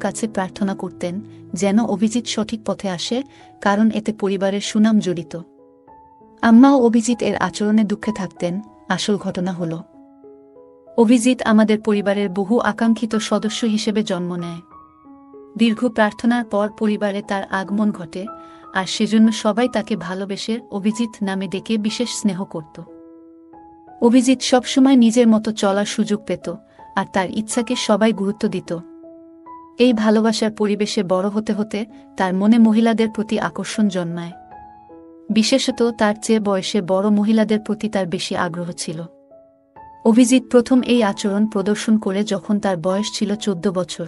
কাছে প্রার্থনা করতেন যেন অভিজিৎ সঠিক পথে আসে, কারণ এতে পরিবারের সুনাম জড়িত। আম্মাও অভিজিৎ এর আচরণে দুঃখে থাকতেন। আসল ঘটনা হল, অভিজিৎ আমাদের পরিবারের বহু আকাঙ্ক্ষিত সদস্য হিসেবে জন্ম নেয়। দীর্ঘ প্রার্থনার পর পরিবারে তার আগমন ঘটে, আর সেজন্য সবাই তাকে ভালোবেসে অভিজিৎ নামে ডেকে বিশেষ স্নেহ করত। অভিজিৎ সবসময় নিজের মতো চলার সুযোগ পেত, আর তার ইচ্ছাকে সবাই গুরুত্ব দিত। এই ভালোবাসার পরিবেশে বড় হতে হতে তার মনে মহিলাদের প্রতি আকর্ষণ জন্মায়। বিশেষত তার চেয়ে বয়সে বড় মহিলাদের প্রতি তার বেশি আগ্রহ ছিল। অভিজিৎ প্রথম এই আচরণ প্রদর্শন করে যখন তার বয়স ছিল 14 বছর।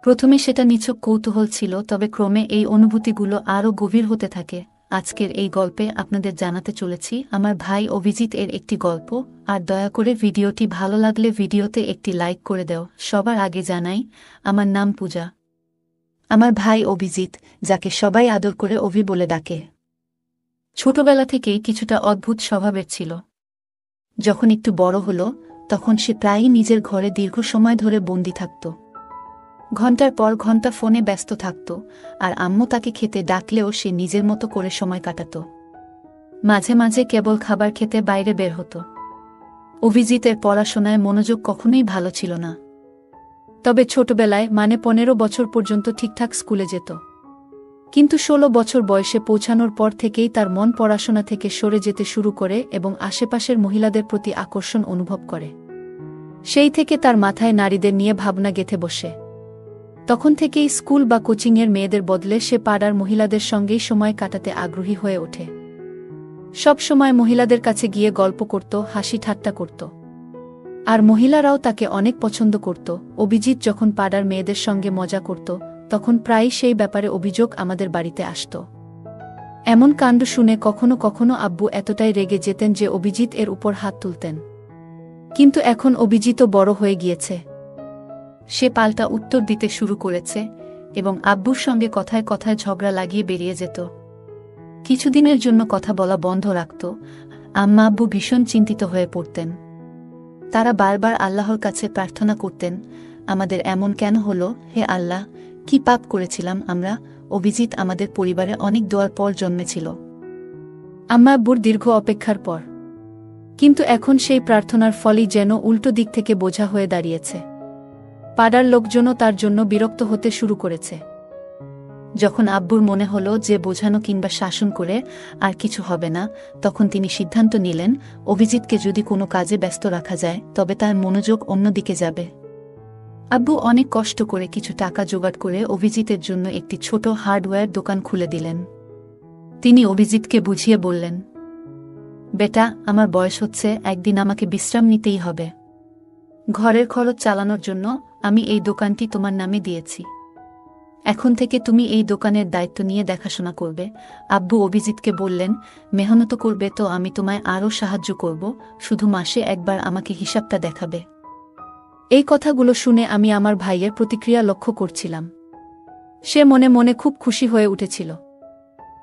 প্রথমে সেটা নিছক কৌতূহল ছিল, তবে ক্রমে এই অনুভূতিগুলো আরও গভীর হতে থাকে। আজকের এই গল্পে আপনাদের জানাতে চলেছি আমার ভাই অভিজিৎ এর একটি গল্প। আর দয়া করে ভিডিওটি ভালো লাগলে ভিডিওতে একটি লাইক করে দাও। সবার আগে জানাই, আমার নাম পূজা। আমার ভাই অভিজিৎ, যাকে সবাই আদর করে অভি বলে ডাকে, ছোটবেলা থেকেই কিছুটা অদ্ভুত স্বভাবের ছিল। যখন একটু বড় হল, তখন সে প্রায়ই নিজের ঘরে দীর্ঘ সময় ধরে বন্দি থাকত। ঘণ্টার পর ঘণ্টা ফোনে ব্যস্ত থাকত, আর আম্মু তাকে খেতে ডাকলেও সে নিজের মতো করে সময় কাটাত। মাঝে মাঝে কেবল খাবার খেতে বাইরে বের হতো। অভিজিতের পড়াশোনায় মনোযোগ কখনোই ভালো ছিল না। তবে ছোটবেলায়, মানে 15 বছর পর্যন্ত ঠিকঠাক স্কুলে যেত। কিন্তু 16 বছর বয়সে পৌঁছানোর পর থেকেই তার মন পড়াশোনা থেকে সরে যেতে শুরু করে এবং আশেপাশের মহিলাদের প্রতি আকর্ষণ অনুভব করে। সেই থেকে তার মাথায় নারীদের নিয়ে ভাবনা গেঁথে বসে। তখন থেকেই স্কুল বা কোচিংয়ের মেয়েদের বদলে সে পাড়ার মহিলাদের সঙ্গেই সময় কাটাতে আগ্রহী হয়ে ওঠে। সব সময় মহিলাদের কাছে গিয়ে গল্প করত, হাসি ঠাট্টা করত। আর মহিলারাও তাকে অনেক পছন্দ করত। অভিজিৎ যখন পাড়ার মেয়েদের সঙ্গে মজা করত, তখন প্রায়ই সেই ব্যাপারে অভিযোগ আমাদের বাড়িতে আসত। এমন কাণ্ড শুনে কখনো কখনো আব্বু এতটাই রেগে যেতেন যে অভিজিৎ এর উপর হাত তুলতেন। কিন্তু এখন অভিজিৎও বড় হয়ে গিয়েছে। সে পাল্টা উত্তর দিতে শুরু করেছে এবং আব্বুর সঙ্গে কথায় কথায় ঝগড়া লাগিয়ে বেরিয়ে যেত। কিছুদিনের জন্য কথা বলা বন্ধ রাখত। আম্মা আব্বু ভীষণ চিন্তিত হয়ে পড়তেন। তারা বারবার আল্লাহর কাছে প্রার্থনা করতেন, আমাদের এমন কেন হলো? হে আল্লাহ, কি পাপ করেছিলাম আমরা? অভিজিৎ আমাদের পরিবারে অনেক দোয়ার পর জন্মেছিল, আম্মা আব্বুর দীর্ঘ অপেক্ষার পর। কিন্তু এখন সেই প্রার্থনার ফলই যেন উল্টো দিক থেকে বোঝা হয়ে দাঁড়িয়েছে। পাড়ার লোকজনও তার জন্য বিরক্ত হতে শুরু করেছে। যখন আব্বুর মনে হলো যে বোঝানো কিংবা শাসন করে আর কিছু হবে না, তখন তিনি সিদ্ধান্ত নিলেন, অভিজিৎকে যদি কোনো কাজে ব্যস্ত রাখা যায় তবে তার মনোযোগ অন্যদিকে যাবে। আব্বু অনেক কষ্ট করে কিছু টাকা জোগাড় করে অভিজিতের জন্য একটি ছোট হার্ডওয়্যার দোকান খুলে দিলেন। তিনি অভিজিৎকে বুঝিয়ে বললেন, বেটা, আমার বয়স হচ্ছে, একদিন আমাকে বিশ্রাম নিতেই হবে। ঘরের খরচ চালানোর জন্য আমি এই দোকানটি তোমার নামে দিয়েছি। এখন থেকে তুমি এই দোকানের দায়িত্ব নিয়ে দেখাশোনা করবে। আব্বু অভিজিৎকে বললেন, মেহনত করবে তো আমি তোমায় আরও সাহায্য করব, শুধু মাসে একবার আমাকে হিসাবটা দেখাবে। এই কথাগুলো শুনে আমি আমার ভাইয়ের প্রতিক্রিয়া লক্ষ্য করছিলাম। সে মনে মনে খুব খুশি হয়ে উঠেছিল।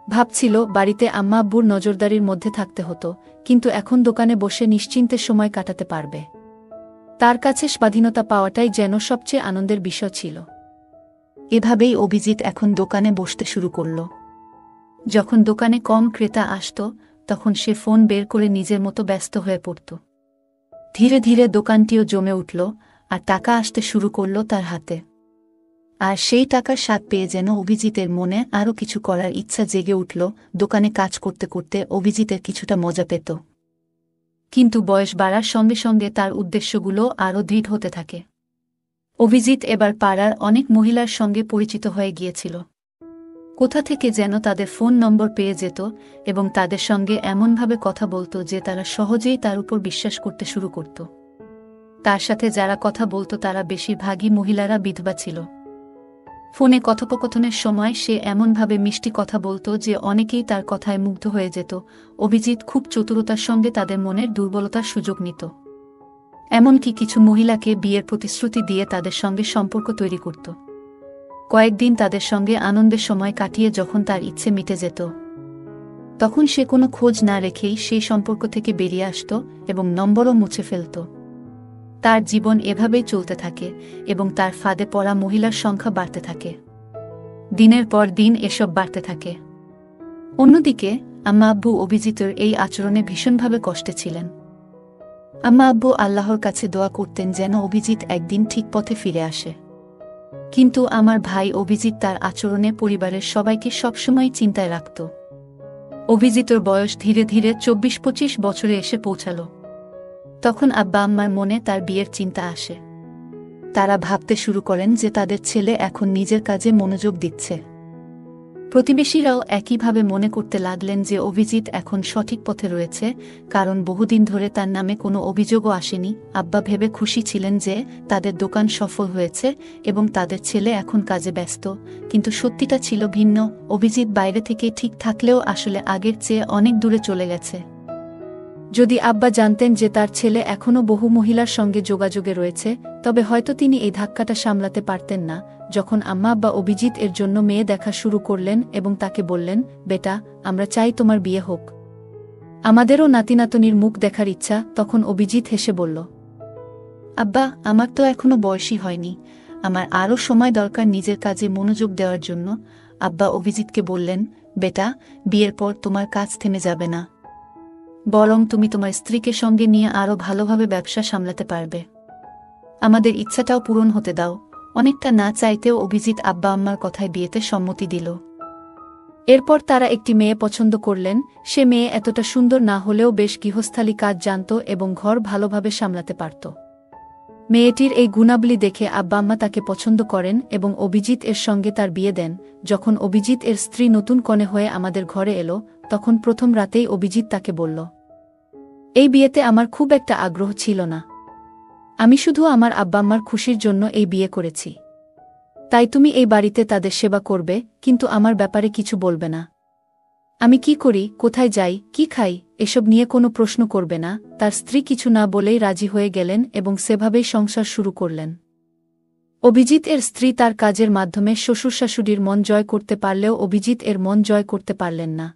ভাবছিল, বাড়িতে আম্মা আব্বুর নজরদারির মধ্যে থাকতে হতো, কিন্তু এখন দোকানে বসে নিশ্চিন্তে সময় কাটাতে পারবে। তার কাছে স্বাধীনতা পাওয়াটাই যেন সবচেয়ে আনন্দের বিষয় ছিল। এভাবেই অভিজিৎ এখন দোকানে বসতে শুরু করল। যখন দোকানে কম ক্রেতা আসত, তখন সে ফোন বের করে নিজের মতো ব্যস্ত হয়ে পড়ত। ধীরে ধীরে দোকানটিও জমে উঠল, আর টাকা আসতে শুরু করল তার হাতে। আর সেই টাকার স্বাদ পেয়ে যেন অভিজিতের মনে আরও কিছু করার ইচ্ছা জেগে উঠল। দোকানে কাজ করতে করতে অভিজিতের কিছুটা মজা পেত। কিন্তু বয়স বাড়ার সঙ্গে সঙ্গে তার উদ্দেশ্যগুলো আরও দৃঢ় হতে থাকে। অভিজিৎ এবার পাড়ার অনেক মহিলার সঙ্গে পরিচিত হয়ে গিয়েছিল। কোথা থেকে যেন তাদের ফোন নম্বর পেয়ে যেত এবং তাদের সঙ্গে এমনভাবে কথা বলত যে তারা সহজেই তার উপর বিশ্বাস করতে শুরু করত। তার সাথে যারা কথা বলত তারা বেশিরভাগই মহিলারা বিধবা ছিল। ফোনে কথোপকথনের সময় সে এমনভাবে মিষ্টি কথা বলত যে অনেকেই তার কথায় মুগ্ধ হয়ে যেত। অভিজিৎ খুব চতুরতার সঙ্গে তাদের মনের দুর্বলতার সুযোগ নিত। এমনকি কিছু মহিলাকে বিয়ের প্রতিশ্রুতি দিয়ে তাদের সঙ্গে সম্পর্ক তৈরি করত। কয়েকদিন তাদের সঙ্গে আনন্দের সময় কাটিয়ে যখন তার ইচ্ছে মিটে যেত, তখন সে কোনো খোঁজ না রেখেই সেই সম্পর্ক থেকে বেরিয়ে আসত এবং নম্বরও মুছে ফেলত। তার জীবন এভাবেই চলতে থাকে এবং তার ফাঁদে পড়া মহিলার সংখ্যা বাড়তে থাকে। দিনের পর দিন এসব বাড়তে থাকে। অন্যদিকে আম্মা আব্বু অভিজিতের এই আচরণে ভীষণভাবে কষ্টে ছিলেন। আম্মা আব্বু আল্লাহর কাছে দোয়া করতেন যেন অভিজিৎ একদিন ঠিক পথে ফিরে আসে। কিন্তু আমার ভাই অভিজিৎ তার আচরণে পরিবারের সবাইকে সবসময় চিন্তায় রাখত। অভিজিতের বয়স ধীরে ধীরে 24-25 বছরে এসে পৌঁছাল। তখন আব্বা আম্মার মনে তার বিয়ের চিন্তা আসে। তারা ভাবতে শুরু করেন যে তাদের ছেলে এখন নিজের কাজে মনোযোগ দিচ্ছে। প্রতিবেশীরাও একইভাবে মনে করতে লাগলেন যে অভিজিৎ এখন সঠিক পথে রয়েছে, কারণ বহুদিন ধরে তার নামে কোনো অভিযোগও আসেনি। আব্বা ভেবে খুশি ছিলেন যে তাদের দোকান সফল হয়েছে এবং তাদের ছেলে এখন কাজে ব্যস্ত, কিন্তু সত্যিটা ছিল ভিন্ন। অভিজিৎ বাইরে থেকে ঠিক থাকলেও আসলে আগের চেয়ে অনেক দূরে চলে গেছে। যদি আব্বা জানতেন যে তার ছেলে এখনও বহু মহিলার সঙ্গে যোগাযোগে রয়েছে, তবে হয়তো তিনি এই ধাক্কাটা সামলাতে পারতেন না। যখন আম্মা আব্বা অভিজিৎ এর জন্য মেয়ে দেখা শুরু করলেন এবং তাকে বললেন, বেটা, আমরা চাই তোমার বিয়ে হোক, আমাদেরও নাতিনাতনির মুখ দেখার ইচ্ছা, তখন অভিজিৎ হেসে বলল, আব্বা, আমার তো এখনো বয়সই হয়নি, আমার আরও সময় দরকার নিজের কাজে মনোযোগ দেওয়ার জন্য। আব্বা অভিজিৎকে বললেন, বেটা, বিয়ের পর তোমার কাজ থেমে যাবে না, বরং তুমি তোমার স্ত্রীকে সঙ্গে নিয়ে আরও ভালোভাবে ব্যবসা সামলাতে পারবে। আমাদের ইচ্ছাটাও পূরণ হতে দাও। অনেকটা না চাইতেও অভিজিৎ আব্বা আম্মার কথায় বিয়েতে সম্মতি দিল। এরপর তারা একটি মেয়ে পছন্দ করলেন। সে মেয়ে এতটা সুন্দর না হলেও বেশ গৃহস্থালী কাজ জানত এবং ঘর ভালোভাবে সামলাতে পারত। মেয়েটির এই গুণাবলী দেখে আব্বা আম্মা তাকে পছন্দ করেন এবং অভিজিৎ এর সঙ্গে তার বিয়ে দেন। যখন অভিজিৎ এর স্ত্রী নতুন কনে হয়ে আমাদের ঘরে এলো, তখন প্রথম রাতেই অভিজিৎ তাকে বলল, এই বিয়েতে আমার খুব একটা আগ্রহ ছিল না, আমি শুধু আমার আব্বা আম্মার খুশির জন্য এই বিয়ে করেছি। তাই তুমি এই বাড়িতে তাদের সেবা করবে, কিন্তু আমার ব্যাপারে কিছু বলবে না। আমি কি করি, কোথায় যাই, কি খাই, এসব নিয়ে কোনো প্রশ্ন করবে না। তার স্ত্রী কিছু না বলেই রাজি হয়ে গেলেন এবং সেভাবেই সংসার শুরু করলেন। অভিজিৎ এর স্ত্রী তার কাজের মাধ্যমে শ্বশুর শাশুড়ির মন জয় করতে পারলেও অভিজিৎ এর মন জয় করতে পারলেন না।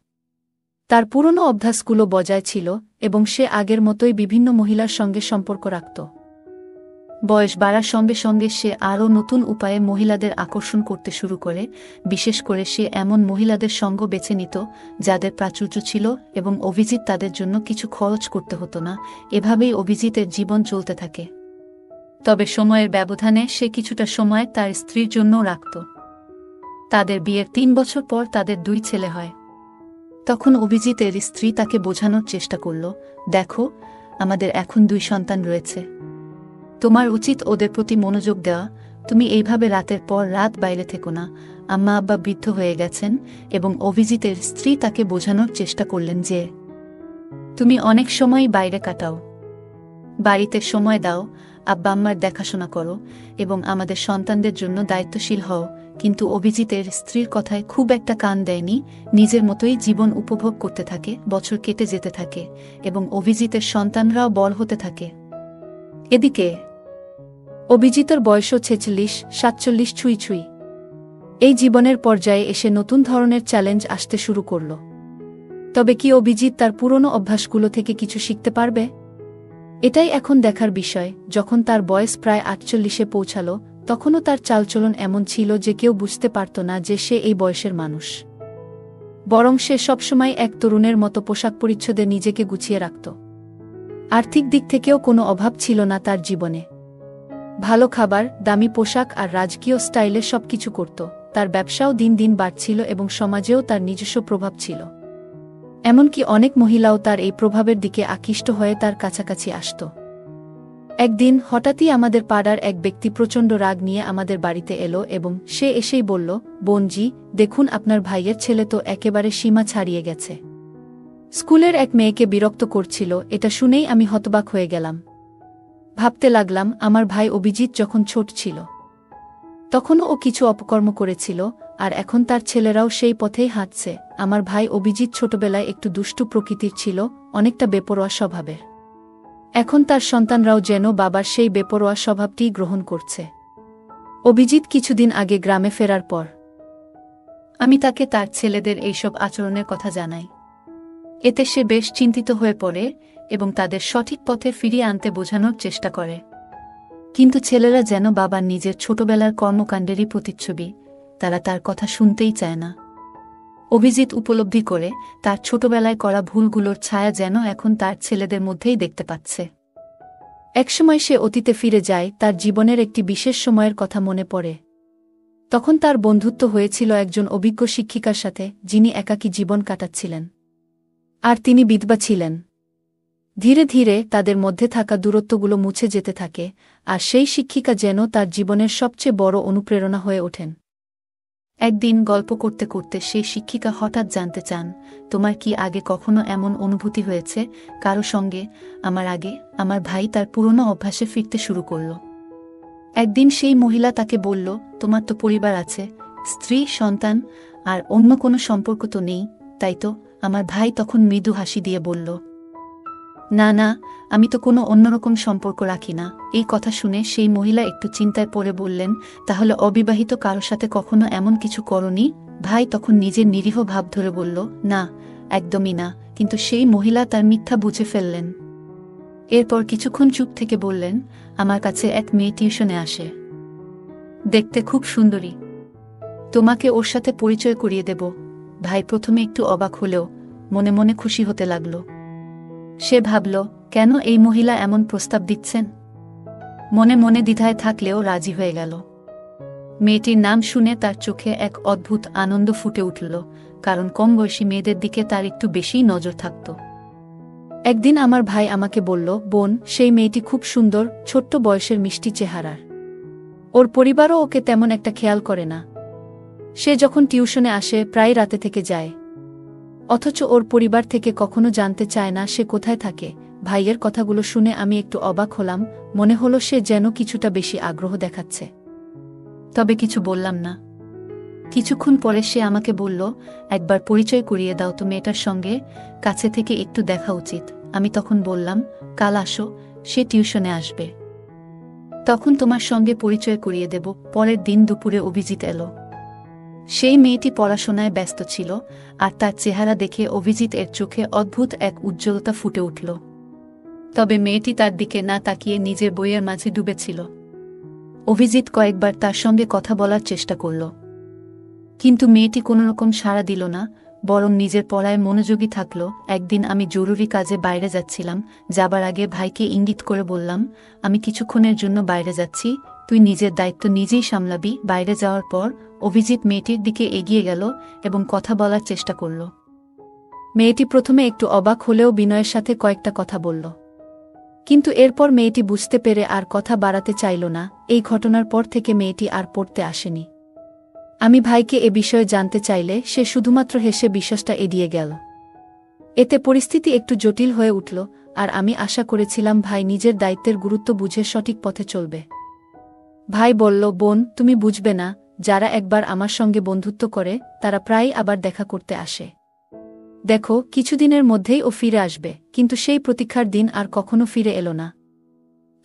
তার পুরনো অভ্যাসগুলো বজায় ছিল এবং সে আগের মতোই বিভিন্ন মহিলার সঙ্গে সম্পর্ক রাখত। বয়স বাড়ার সঙ্গে সঙ্গে সে আরও নতুন উপায়ে মহিলাদের আকর্ষণ করতে শুরু করে। বিশেষ করে সে এমন মহিলাদের সঙ্গ বেছে নিত যাদের প্রাচুর্য ছিল এবং অভিজিৎ তাদের জন্য কিছু খরচ করতে হতো না। এভাবেই অভিজিতের জীবন চলতে থাকে। তবে সময়ের ব্যবধানে সে কিছুটা সময় তার স্ত্রীর জন্যও রাখত। তাদের বিয়ের 3 বছর পর তাদের 2 ছেলে হয়। তখন অভিজিতের স্ত্রী তাকে বোঝানোর চেষ্টা করল, দেখো, আমাদের এখন 2 সন্তান রয়েছে, তোমার উচিত ওদের প্রতি মনোযোগ দেওয়া। তুমি এইভাবে রাতের পর রাত বাইরে থেকো না। আম্মা আব্বা বৃদ্ধ হয়ে গেছেন এবং অভিজিতের স্ত্রী তাকে বোঝানোর চেষ্টা করলেন যে তুমি অনেক সময় বাইরে কাটাও, বাড়িতে সময় দাও, আব্বা আম্মার দেখাশোনা করো এবং আমাদের সন্তানদের জন্য দায়িত্বশীল হও। কিন্তু অভিজিতের স্ত্রীর কথায় খুব একটা কান দেয়নি, নিজের মতোই জীবন উপভোগ করতে থাকে। বছর কেটে যেতে থাকে এবং অভিজিতের সন্তানরাও বড় হতে থাকে। এদিকে অভিজিতের বয়সও 46-47 ছুঁই ছুঁই। এই জীবনের পর্যায়ে এসে নতুন ধরনের চ্যালেঞ্জ আসতে শুরু করল। তবে কি অভিজিৎ তার পুরনো অভ্যাসগুলো থেকে কিছু শিখতে পারবে? এটাই এখন দেখার বিষয়। যখন তার বয়স প্রায় 48-এ পৌঁছাল, তখনও তার চালচলন এমন ছিল যে কেউ বুঝতে পারত না যে সে এই বয়সের মানুষ। বরং সে সবসময় এক তরুণের মতো পোশাক পরিচ্ছদে নিজেকে গুছিয়ে রাখত। আর্থিক দিক থেকেও কোনো অভাব ছিল না তার জীবনে। ভালো খাবার, দামি পোশাক আর রাজকীয় স্টাইলে সবকিছু করত। তার ব্যবসাও দিন দিন বাড়ছিল এবং সমাজেও তার নিজস্ব প্রভাব ছিল। এমনকি অনেক মহিলাও তার এই প্রভাবের দিকে আকৃষ্ট হয়ে তার কাছাকাছি আসত। একদিন হঠাৎই আমাদের পাড়ার এক ব্যক্তি প্রচণ্ড রাগ নিয়ে আমাদের বাড়িতে এলো এবং সে এসেই বলল, বোনজি, দেখুন, আপনার ভাইয়ের ছেলে তো একেবারে সীমা ছাড়িয়ে গেছে। স্কুলের এক মেয়েকে বিরক্ত করছিল। এটা শুনেই আমি হতবাক হয়ে গেলাম। ভাবতে লাগলাম, আমার ভাই অভিজিৎ যখন ছোট ছিল তখনও ও কিছু অপকর্ম করেছিল, আর এখন তার ছেলেরাও সেই পথেই হাঁটছে। আমার ভাই অভিজিৎ ছোটবেলায় একটু দুষ্টু প্রকৃতির ছিল, অনেকটা বেপরোয়া স্বভাবের। এখন তার সন্তানরাও যেন বাবার সেই বেপরোয়া স্বভাবটি গ্রহণ করছে। অভিজিৎ কিছুদিন আগে গ্রামে ফেরার পর আমি তাকে তার ছেলেদের এইসব আচরণের কথা জানাই। এতে সে বেশ চিন্তিত হয়ে পড়ে এবং তাদের সঠিক পথে ফিরিয়ে আনতে বোঝানোর চেষ্টা করে। কিন্তু ছেলেরা যেন বাবার নিজের ছোটবেলার কর্মকাণ্ডেরই প্রতিচ্ছবি, তারা তার কথা শুনতেই চায় না। অভিজিৎ উপলব্ধি করে তার ছোটবেলায় করা ভুলগুলোর ছায়া যেন এখন তার ছেলেদের মধ্যেই দেখতে পাচ্ছে। একসময় সে অতীতে ফিরে যায়, তার জীবনের একটি বিশেষ সময়ের কথা মনে পড়ে। তখন তার বন্ধুত্ব হয়েছিল একজন অভিজ্ঞ শিক্ষিকার সাথে, যিনি একাকী জীবন কাটাচ্ছিলেন। আর তিনি বিধবা ছিলেন। ধীরে ধীরে তাদের মধ্যে থাকা দূরত্বগুলো মুছে যেতে থাকে, আর সেই শিক্ষিকা যেন তার জীবনের সবচেয়ে বড় অনুপ্রেরণা হয়ে ওঠেন। একদিন গল্প করতে করতে সেই শিক্ষিকা হঠাৎ জানতে চান, তোমার কি আগে কখনো এমন অনুভূতি হয়েছে কারো সঙ্গে? আমার আগে আমার ভাই তার পুরনো অভ্যাসে ফিরতে শুরু করল। একদিন সেই মহিলা তাকে বলল, তোমার তো পরিবার আছে, স্ত্রী, সন্তান, আর অন্য কোনো সম্পর্ক তো নেই, তাই তো? আমার ভাই তখন মৃদু হাসি দিয়ে বলল, না না, আমি তো কোনো অন্যরকম সম্পর্ক রাখি না। এই কথা শুনে সেই মহিলা একটু চিন্তায় পড়ে বললেন, তাহলে অবিবাহিত কারো সাথে কখনো এমন কিছু করনি? ভাই তখন নিজের নিরীহ ভাব ধরে বলল, না, একদমই না। কিন্তু সেই মহিলা তার মিথ্যা বুঝে ফেললেন। এরপর কিছুক্ষণ চুপ থেকে বললেন, আমার কাছে এক মেয়ে টিউশনে আসে, দেখতে খুব সুন্দরী, তোমাকে ওর সাথে পরিচয় করিয়ে দেব। ভাই প্রথমে একটু অবাক হলেও মনে মনে খুশি হতে লাগল। সে ভাবল, কেন এই মহিলা এমন প্রস্তাব দিচ্ছেন? মনে মনে দ্বিধায় থাকলেও রাজি হয়ে গেল। মেয়েটির নাম শুনে তার চোখে এক অদ্ভুত আনন্দ ফুটে উঠল, কারণ কম বয়সী মেয়েদের দিকে তার একটু বেশিই নজর থাকত। একদিন আমার ভাই আমাকে বলল, বোন, সেই মেয়েটি খুব সুন্দর, ছোট্ট বয়সের মিষ্টি চেহারার। ওর পরিবারও ওকে তেমন একটা খেয়াল করে না। সে যখন টিউশনে আসে প্রায় রাতে থেকে যায়, অথচ ওর পরিবার থেকে কখনো জানতে চায় না সে কোথায় থাকে। ভাইয়ের কথাগুলো শুনে আমি একটু অবাক হলাম, মনে হলো সে যেন কিছুটা বেশি আগ্রহ দেখাচ্ছে। তবে কিছু বললাম না। কিছুক্ষণ পরে সে আমাকে বলল, একবার পরিচয় করিয়ে দাও তো মেয়েটার সঙ্গে, কাছে থেকে একটু দেখা উচিত। আমি তখন বললাম, কাল আসো, সে টিউশনে আসবে, তখন তোমার সঙ্গে পরিচয় করিয়ে দেব। পরের দিন দুপুরে অভিজিৎ এলো। সেই মেয়েটি পড়াশোনায় ব্যস্ত ছিল, আর তার চেহারা দেখে অভিজিৎ এর চোখে অদ্ভুত এক উজ্জ্বলতা ফুটে উঠল। তবে মেয়েটি তার দিকে না তাকিয়ে নিজের বইয়ের মাঝে ডুবেছিল। অভিজিৎ কয়েকবার তার সঙ্গে কথা বলার চেষ্টা করল, কিন্তু মেয়েটি কোনোরকম সাড়া দিল না, বরং নিজের পড়ায় মনোযোগী থাকল। একদিন আমি জরুরি কাজে বাইরে যাচ্ছিলাম, যাবার আগে ভাইকে ইঙ্গিত করে বললাম, আমি কিছুক্ষণের জন্য বাইরে যাচ্ছি, তুই নিজের দায়িত্ব নিজেই সামলাবি। বাইরে যাওয়ার পর অভিজিৎ মেয়েটির দিকে এগিয়ে গেল এবং কথা বলার চেষ্টা করল। মেয়েটি প্রথমে একটু অবাক হলেও বিনয়ের সাথে কয়েকটা কথা বলল, কিন্তু এরপর মেয়েটি বুঝতে পেরে আর কথা বাড়াতে চাইল না। এই ঘটনার পর থেকে মেয়েটি আর পড়তে আসেনি। আমি ভাইকে এ বিষয়ে জানতে চাইলে সে শুধুমাত্র হেসে বিষয়টা এড়িয়ে গেল। এতে পরিস্থিতি একটু জটিল হয়ে উঠল, আর আমি আশা করেছিলাম ভাই নিজের দায়িত্বের গুরুত্ব বুঝে সঠিক পথে চলবে। ভাই বলল, বোন, তুমি বুঝবে না, যারা একবার আমার সঙ্গে বন্ধুত্ব করে তারা প্রায়ই আবার দেখা করতে আসে। দেখো, কিছুদিনের মধ্যেই ও ফিরে আসবে। কিন্তু সেই প্রতীক্ষার দিন আর কখনো ফিরে এলো না।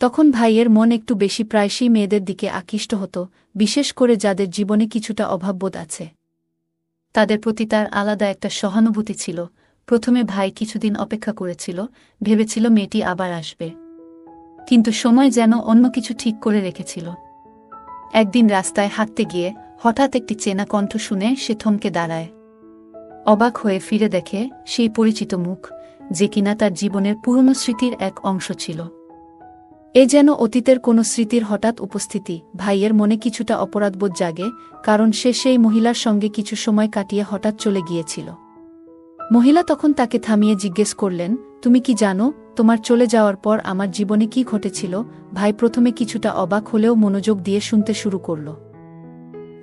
তখন ভাইয়ের মন একটু বেশি প্রায়শই মেয়েদের দিকে আকৃষ্ট হতো, বিশেষ করে যাদের জীবনে কিছুটা অভাববোধ আছে। তাদের প্রতি তার আলাদা একটা সহানুভূতি ছিল। প্রথমে ভাই কিছুদিন অপেক্ষা করেছিল, ভেবেছিল মেয়েটি আবার আসবে, কিন্তু সময় যেন অন্য কিছু ঠিক করে রেখেছিল। একদিন রাস্তায় হাঁটতে গিয়ে হঠাৎ একটি চেনা কণ্ঠ শুনে সে থমকে দাঁড়ায়। অবাক হয়ে ফিরে দেখে সেই পরিচিত মুখ, যে কিনা তার জীবনের পুরনো স্মৃতির এক অংশ ছিল। এ যেন অতীতের কোনো স্মৃতির হঠাৎ উপস্থিতি। ভাইয়ের মনে কিছুটা অপরাধবোধ জাগে, কারণ সে সেই মহিলার সঙ্গে কিছু সময় কাটিয়ে হঠাৎ চলে গিয়েছিল। মহিলা তখন তাকে থামিয়ে জিজ্ঞেস করলেন, তুমি কি জানো তোমার চলে যাওয়ার পর আমার জীবনে কি ঘটেছিল? ভাই প্রথমে কিছুটা অবাক হলেও মনোযোগ দিয়ে শুনতে শুরু করল।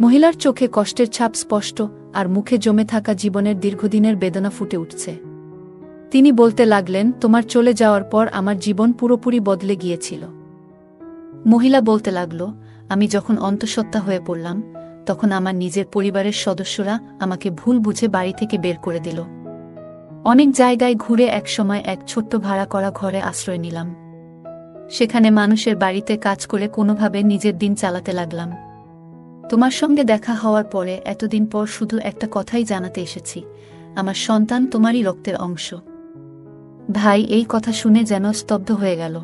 মহিলার চোখে কষ্টের ছাপ স্পষ্ট, আর মুখে জমে থাকা জীবনের দীর্ঘদিনের বেদনা ফুটে উঠছে। তিনি বলতে লাগলেন, তোমার চলে যাওয়ার পর আমার জীবন পুরোপুরি বদলে গিয়েছিল। মহিলা বলতে লাগল, আমি যখন অন্তঃসত্ত্বা হয়ে পড়লাম, তখন আমার নিজের পরিবারের সদস্যরা আমাকে ভুল বুঝে বাড়ি থেকে বের করে দিল। অনেক জায়গায় ঘুরে একসময় এক ছোট্ট ভাড়া করা ঘরে আশ্রয় নিলাম। সেখানে মানুষের বাড়িতে কাজ করে কোনোভাবে নিজের দিন চালাতে লাগলাম। তোমার সঙ্গে দেখা হওয়ার পরে এতদিন পর শুধু একটা কথাই জানাতে এসেছি, আমার সন্তান তোমারই রক্তের অংশ। ভাই এই কথা শুনে যেন স্তব্ধ হয়ে গেল।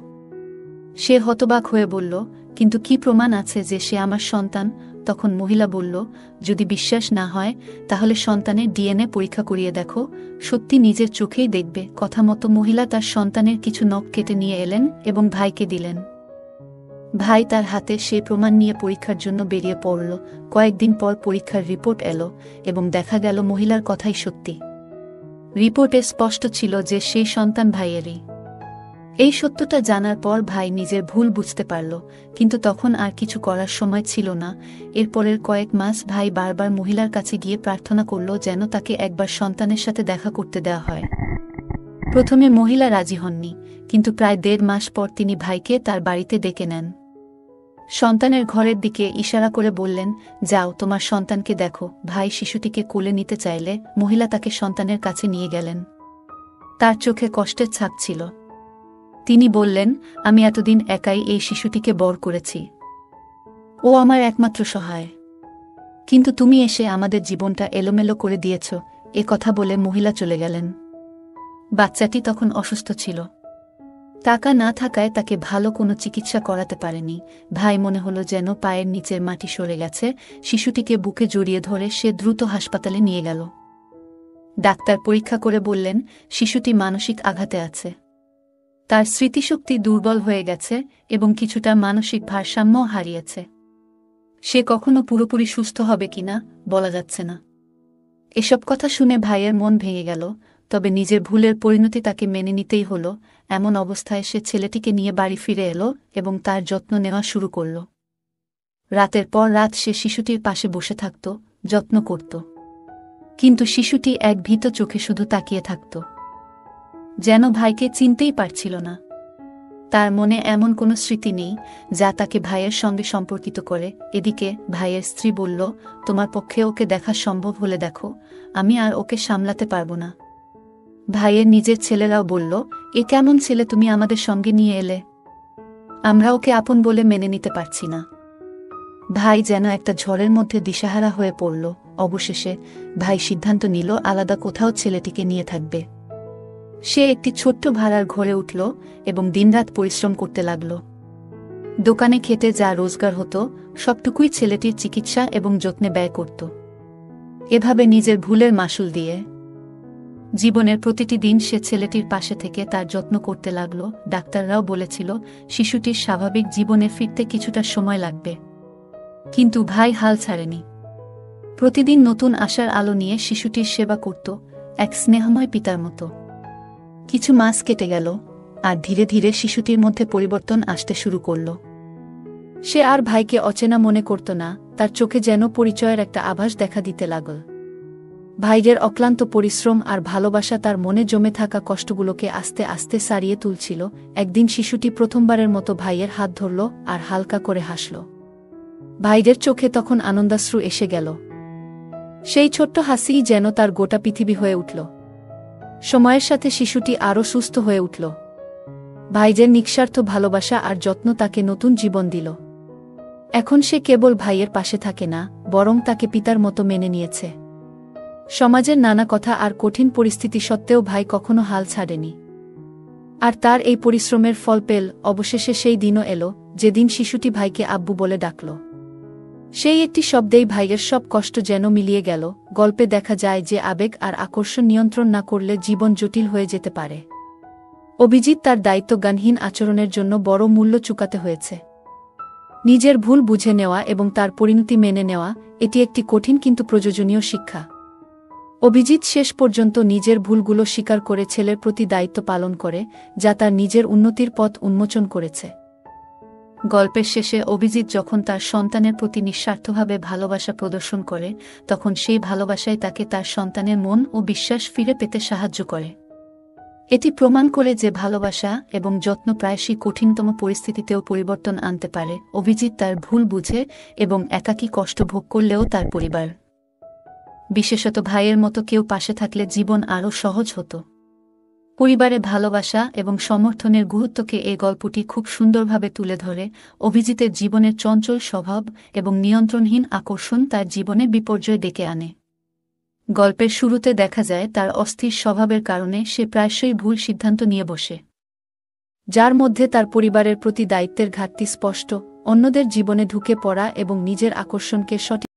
সে হতবাক হয়ে বলল, কিন্তু কি প্রমাণ আছে যে সে আমার সন্তান? তখন মহিলা বলল, যদি বিশ্বাস না হয় তাহলে সন্তানের ডিএনএ পরীক্ষা করিয়ে দেখো, সত্যি নিজের চোখেই দেখবে। কথা মতো মহিলা তার সন্তানের কিছু নখ কেটে নিয়ে এলেন এবং ভাইকে দিলেন। ভাই তার হাতে সেই প্রমাণ নিয়ে পরীক্ষার জন্য বেরিয়ে পড়ল। কয়েকদিন পর পরীক্ষার রিপোর্ট এলো এবং দেখা গেল মহিলার কথাই সত্যি। রিপোর্টে স্পষ্ট ছিল যে সেই সন্তান ভাইয়েরই। এই সত্যটা জানার পর ভাই নিজের ভুল বুঝতে পারল, কিন্তু তখন আর কিছু করার সময় ছিল না। এরপরের কয়েক মাস ভাই বারবার মহিলার কাছে গিয়ে প্রার্থনা করল যেন তাকে একবার সন্তানের সাথে দেখা করতে দেওয়া হয়। প্রথমে মহিলা রাজি হননি, কিন্তু প্রায় 1.5 মাস পর তিনি ভাইকে তার বাড়িতে ডেকে নেন। সন্তানের ঘরের দিকে ইশারা করে বললেন, যাও তোমার সন্তানকে দেখো। ভাই শিশুটিকে কোলে নিতে চাইলে মহিলা তাকে সন্তানের কাছে নিয়ে গেলেন। তার চোখে কষ্টের ছাপ ছিল। তিনি বললেন, আমি এতদিন একাই এই শিশুটিকে বড় করেছি। ও আমার একমাত্র সহায়, কিন্তু তুমি এসে আমাদের জীবনটা এলোমেলো করে দিয়েছ। এ কথা বলে মহিলা চলে গেলেন। বাচ্চাটি তখন অসুস্থ ছিল। টাকা না থাকায় তাকে ভালো কোনো চিকিৎসা করাতে পারেনি। ভাই মনে হলো যেন পায়ের নিচের মাটি সরে গেছে। শিশুটিকে বুকে জড়িয়ে ধরে সে দ্রুত হাসপাতালে নিয়ে গেল। ডাক্তার পরীক্ষা করে বললেন, শিশুটি মানসিক আঘাতে আছে। তার স্মৃতিশক্তি দুর্বল হয়ে গেছে এবং কিছুটা মানসিক ভারসাম্য হারিয়েছে। সে কখনো পুরোপুরি সুস্থ হবে কিনা বলা যাচ্ছে না। এসব কথা শুনে ভাইয়ের মন ভেঙে গেল, তবে নিজের ভুলের পরিণতি তাকে মেনে নিতেই হলো। এমন অবস্থায় সে ছেলেটিকে নিয়ে বাড়ি ফিরে এলো এবং তার যত্ন নেওয়া শুরু করল। রাতের পর রাত সে শিশুটির পাশে বসে থাকত, যত্ন করত। কিন্তু শিশুটি এক ভীত চোখে শুধু তাকিয়ে থাকত, যেন ভাইকে চিনতেই পারছিল না। তার মনে এমন কোনো স্মৃতি নেই যা তাকে ভাইয়ের সঙ্গে সম্পর্কিত করে। এদিকে ভাইয়ের স্ত্রী বলল, তোমার পক্ষে ওকে দেখা সম্ভব হলে দেখো, আমি আর ওকে সামলাতে পারব না। ভাইয়ের নিজের ছেলেরাও বলল, এ কেমন ছেলে তুমি আমাদের সঙ্গে নিয়ে এলে? আমরা ওকে আপন বলে মেনে নিতে পারছি না। ভাই যেন একটা ঝড়ের মধ্যে দিশাহারা হয়ে পড়ল। অবশেষে ভাই সিদ্ধান্ত নিল আলাদা কোথাও ছেলেটিকে নিয়ে থাকবে। সে একটি ছোট্ট ভাড়ার ঘরে উঠল এবং দিনরাত পরিশ্রম করতে লাগল। দোকানে খেতে যা রোজগার হতো সবটুকুই ছেলেটির চিকিৎসা এবং যত্নে ব্যয় করত। এভাবে নিজের ভুলের মাসুল দিয়ে জীবনের প্রতিটি দিন সে ছেলেটির পাশে থেকে তার যত্ন করতে লাগল। ডাক্তাররাও বলেছিল শিশুটির স্বাভাবিক জীবনে ফিরতে কিছুটা সময় লাগবে, কিন্তু ভাই হাল ছাড়েনি। প্রতিদিন নতুন আশার আলো নিয়ে শিশুটির সেবা করত, এক স্নেহময় পিতার মতো। কিছু মাস কেটে গেল, আর ধীরে ধীরে শিশুটির মধ্যে পরিবর্তন আসতে শুরু করল। সে আর ভাইকে অচেনা মনে করত না, তার চোখে যেন পরিচয়ের একটা আভাস দেখা দিতে লাগল। ভাইয়ের অক্লান্ত পরিশ্রম আর ভালোবাসা তার মনে জমে থাকা কষ্টগুলোকে আস্তে আস্তে সারিয়ে তুলছিল। একদিন শিশুটি প্রথমবারের মতো ভাইয়ের হাত ধরল আর হালকা করে হাসল। ভাইয়ের চোখে তখন আনন্দাশ্রু এসে গেল। সেই ছোট্ট হাসিই যেন তার গোটা পৃথিবী হয়ে উঠল। সময়ের সাথে শিশুটি আরও সুস্থ হয়ে উঠল। ভাইয়ের নিঃস্বার্থ ভালোবাসা আর যত্ন তাকে নতুন জীবন দিল। এখন সে কেবল ভাইয়ের পাশে থাকে না, বরং তাকে পিতার মতো মেনে নিয়েছে। সমাজের নানা কথা আর কঠিন পরিস্থিতি সত্ত্বেও ভাই কখনো হাল ছাড়েনি। আর তার এই পরিশ্রমের ফল পেল। অবশেষে সেই দিনও এলো যেদিন শিশুটি ভাইকে আব্বু বলে ডাকল। সেই একটি শব্দেই ভাইয়ের সব কষ্ট যেন মিলিয়ে গেল। গল্পে দেখা যায় যে আবেগ আর আকর্ষণ নিয়ন্ত্রণ না করলে জীবন জটিল হয়ে যেতে পারে। অভিজিৎ তার দায়িত্বজ্ঞানহীন আচরণের জন্য বড় মূল্য চুকাতে হয়েছে। নিজের ভুল বুঝে নেওয়া এবং তার পরিণতি মেনে নেওয়া, এটি একটি কঠিন কিন্তু প্রয়োজনীয় শিক্ষা। অভিজিৎ শেষ পর্যন্ত নিজের ভুলগুলো স্বীকার করে ছেলের প্রতি দায়িত্ব পালন করে, যা তার নিজের উন্নতির পথ উন্মোচন করেছে। গল্পের শেষে অভিজিৎ যখন তার সন্তানের প্রতি নিঃস্বার্থভাবে ভালোবাসা প্রদর্শন করে, তখন সেই ভালোবাসাই তাকে তার সন্তানের মন ও বিশ্বাস ফিরে পেতে সাহায্য করে। এটি প্রমাণ করে যে ভালোবাসা এবং যত্ন প্রায়শই কঠিনতম পরিস্থিতিতেও পরিবর্তন আনতে পারে। অভিজিৎ তার ভুল বুঝে এবং একাকী কষ্ট ভোগ করলেও তার পরিবার, বিশেষত ভাইয়ের মতো কেউ পাশে থাকলে জীবন আরও সহজ হতো। পরিবারে ভালোবাসা এবং সমর্থনের গুরুত্বকে এই গল্পটি খুব সুন্দরভাবে তুলে ধরে। অভিজিতের জীবনের চঞ্চল স্বভাব এবং নিয়ন্ত্রণহীন আকর্ষণ তার জীবনে বিপর্যয় ডেকে আনে। গল্পের শুরুতে দেখা যায় তার অস্থির স্বভাবের কারণে সে প্রায়শই ভুল সিদ্ধান্ত নিয়ে বসে, যার মধ্যে তার পরিবারের প্রতি দায়িত্বের ঘাটতি স্পষ্ট। অন্যদের জীবনে ঢুকে পড়া এবং নিজের আকর্ষণকে সঠিক